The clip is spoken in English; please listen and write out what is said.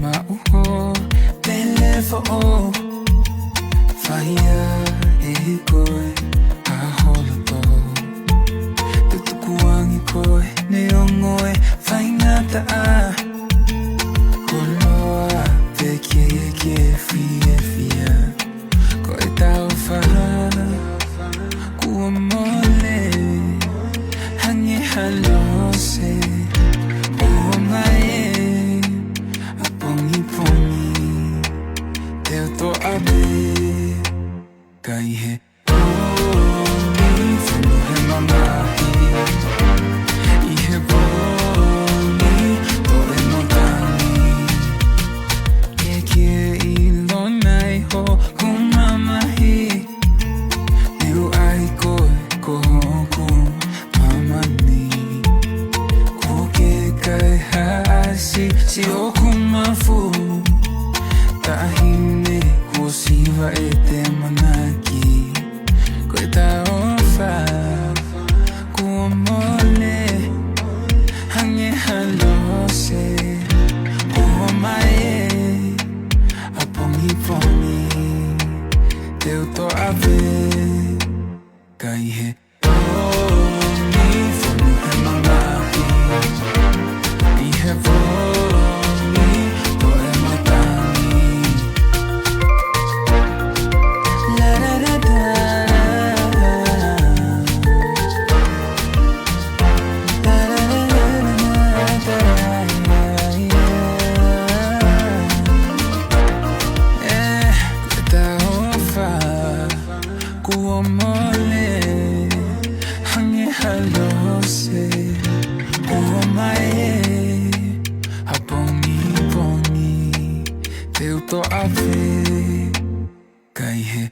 Mauho, telefono, fire e koi, a holoto. Tutukuang koi, neongoe, fainata a. Holoa, peke fia fia. Koi tau faha, kua mole, hangi halose, o mai. To abe kai he ni funu he mamahi I he boni to e no tangi ke ilo nai ho ku mamahi Neu ai ko ku mamani Ko ke kai haasi si o ku mafu Tahine siva e te manaki Koe ta ofa Kua mole Hange halose Kua mae A pongi pongi Te uto ave Kai he pongi Fonu he mamahi I he pongi To e matangi Kua mole, hangi halose Kua mae, a pongi, te uto ave Kai he